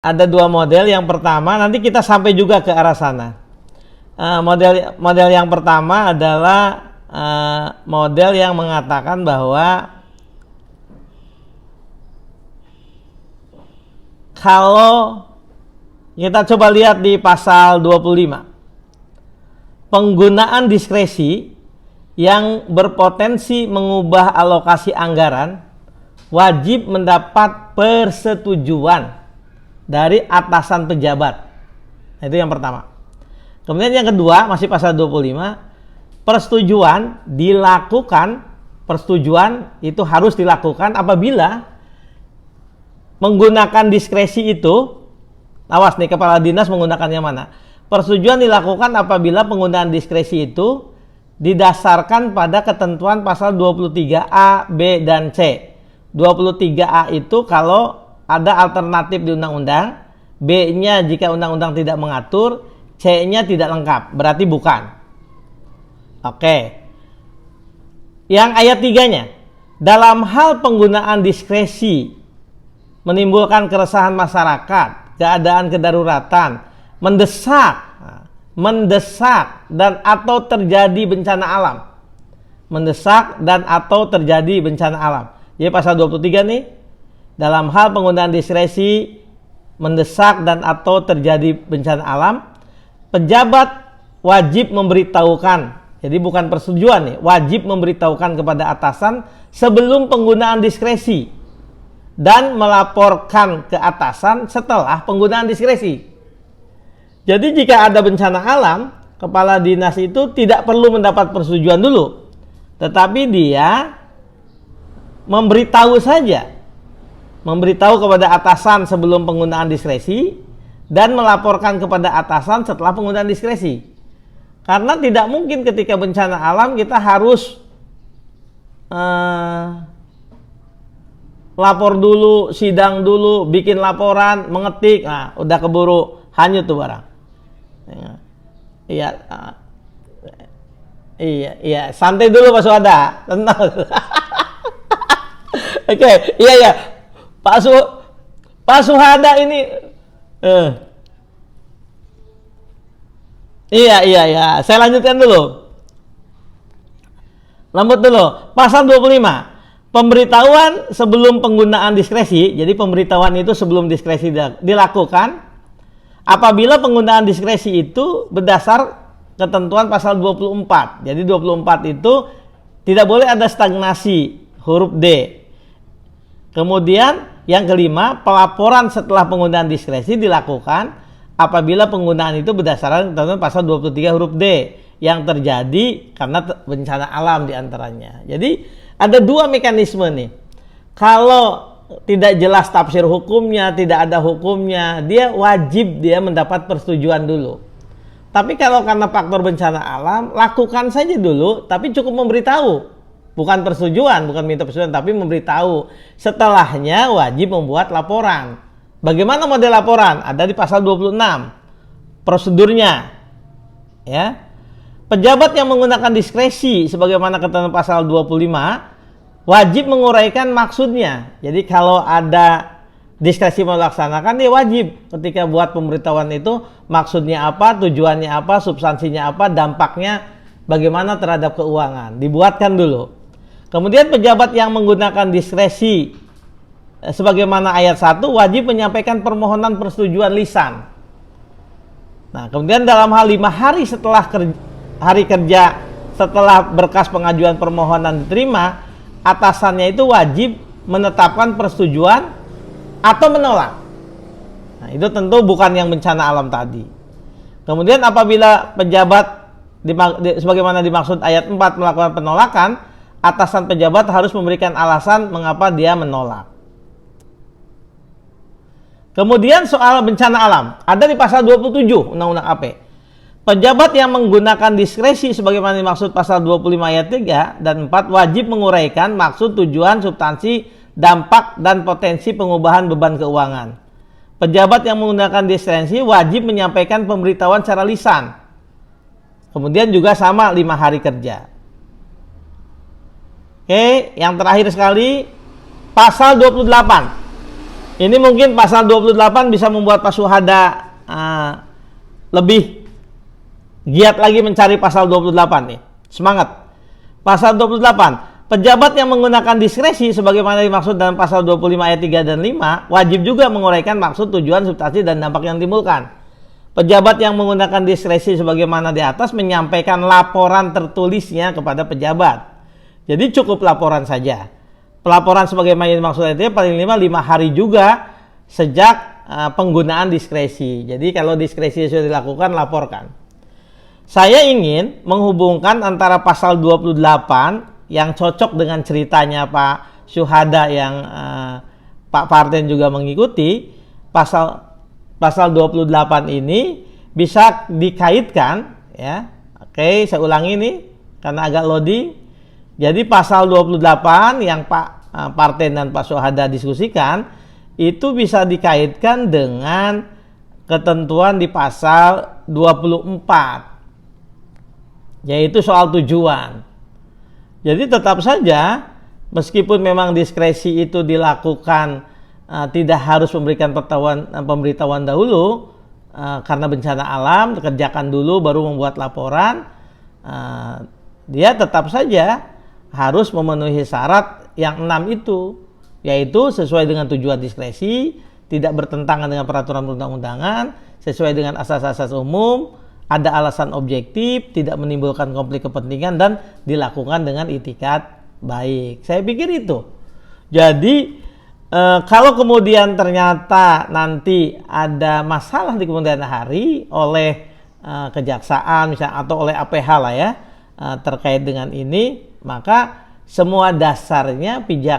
Ada dua model. Yang pertama, nanti kita sampai juga ke arah sana. Model yang pertama adalah model yang mengatakan bahwa kalau kita coba lihat di pasal 25, penggunaan diskresi yang berpotensi mengubah alokasi anggaran wajib mendapat persetujuan dari atasan pejabat. Nah, itu yang pertama. Kemudian yang kedua, masih pasal 25, persetujuan itu harus dilakukan apabila menggunakan diskresi itu. Awas nih, kepala dinas menggunakannya mana. Persetujuan dilakukan apabila penggunaan diskresi itu didasarkan pada ketentuan pasal 23A, B, dan C. 23A itu kalau ada alternatif di undang-undang, B-nya jika undang-undang tidak mengatur, C-nya tidak lengkap, berarti bukan. Oke. Yang ayat 3-nya, dalam hal penggunaan diskresi menimbulkan keresahan masyarakat, keadaan kedaruratan, mendesak dan atau terjadi bencana alam. Mendesak dan atau terjadi bencana alam. Jadi pasal 23 nih, dalam hal penggunaan diskresi mendesak dan atau terjadi bencana alam, pejabat wajib memberitahukan. Jadi bukan persetujuan nih, wajib memberitahukan kepada atasan sebelum penggunaan diskresi dan melaporkan ke atasan setelah penggunaan diskresi. Jadi jika ada bencana alam, kepala dinas itu tidak perlu mendapat persetujuan dulu, tetapi dia memberitahu saja. Memberitahu kepada atasan sebelum penggunaan diskresi dan melaporkan kepada atasan setelah penggunaan diskresi. Karena tidak mungkin ketika bencana alam kita harus lapor dulu, sidang dulu, bikin laporan, mengetik, nah udah keburu hanyut tuh barang. Iya, santai dulu Pak Suhada, tenang. Oke, iya. Pak Suhada ini Iya. Saya lanjutkan dulu. Lembut dulu. Pasal 25. Pemberitahuan sebelum penggunaan diskresi. Jadi pemberitahuan itu sebelum diskresi dilakukan apabila penggunaan diskresi itu berdasar ketentuan pasal 24. Jadi 24 itu tidak boleh ada stagnasi, huruf D. Kemudian yang kelima, pelaporan setelah penggunaan diskresi dilakukan apabila penggunaan itu berdasarkan ketentuan pasal 23 huruf D yang terjadi karena bencana alam diantaranya. Jadi ada dua mekanisme nih. Kalau tidak jelas tafsir hukumnya, tidak ada hukumnya, dia wajib mendapat persetujuan dulu. Tapi kalau karena faktor bencana alam, lakukan saja dulu, tapi cukup memberitahu. Bukan persetujuan, bukan minta persetujuan, tapi memberitahu. Setelahnya wajib membuat laporan. Bagaimana model laporan? Ada di pasal 26. Prosedurnya. Ya. Pejabat yang menggunakan diskresi sebagaimana ketentuan pasal 25 wajib menguraikan maksudnya. Jadi kalau ada diskresi melaksanakan, dia wajib ketika buat pemberitahuan itu maksudnya apa, tujuannya apa, substansinya apa, dampaknya bagaimana terhadap keuangan. Dibuatkan dulu. Kemudian pejabat yang menggunakan diskresi sebagaimana ayat 1 wajib menyampaikan permohonan persetujuan lisan. Nah, kemudian dalam hal 5 hari setelah hari kerja setelah berkas pengajuan permohonan diterima, atasannya itu wajib menetapkan persetujuan atau menolak. Nah, itu tentu bukan yang bencana alam tadi. Kemudian apabila pejabat sebagaimana dimaksud ayat 4 melakukan penolakan, atasan pejabat harus memberikan alasan mengapa dia menolak. Kemudian soal bencana alam, ada di pasal 27 Undang-Undang AP. Pejabat yang menggunakan diskresi sebagaimana dimaksud pasal 25 ayat 3 dan 4 wajib menguraikan maksud, tujuan, substansi, dampak, dan potensi pengubahan beban keuangan. Pejabat yang menggunakan diskresi wajib menyampaikan pemberitahuan secara lisan. Kemudian juga sama 5 hari kerja. Oke, yang terakhir sekali pasal 28. Ini mungkin pasal 28 bisa membuat Pak Syuhada lebih giat lagi mencari pasal 28 nih. Semangat. Pasal 28, pejabat yang menggunakan diskresi sebagaimana dimaksud dalam pasal 25 ayat 3 dan 5 wajib juga menguraikan maksud, tujuan, substansi dan dampak yang timbulkan. Pejabat yang menggunakan diskresi sebagaimana di atas menyampaikan laporan tertulisnya kepada pejabat. Jadi cukup laporan saja. Pelaporan sebagaimana dimaksud itu paling 5 hari juga sejak penggunaan diskresi. Jadi kalau diskresi sudah dilakukan, laporkan. Saya ingin menghubungkan antara pasal 28 yang cocok dengan ceritanya Pak Syuhada yang Pak Parten juga mengikuti. Pasal 28 ini bisa dikaitkan, ya. Oke, saya ulangi nih karena agak loading. Jadi pasal 28 yang Pak Parten dan Pak Syuhada diskusikan itu bisa dikaitkan dengan ketentuan di pasal 24, yaitu soal tujuan. Jadi tetap saja meskipun memang diskresi itu dilakukan tidak harus memberikan pemberitahuan dahulu karena bencana alam, kerjakan dulu baru membuat laporan, dia tetap saja harus memenuhi syarat yang 6 itu, yaitu sesuai dengan tujuan diskresi, tidak bertentangan dengan peraturan perundang-undangan, sesuai dengan asas-asas umum, ada alasan objektif, tidak menimbulkan konflik kepentingan, dan dilakukan dengan itikat baik. Saya pikir itu. Jadi kalau kemudian ternyata nanti ada masalah di kemudian hari oleh kejaksaan misalnya atau oleh APH lah ya terkait dengan ini, maka semua dasarnya pijakan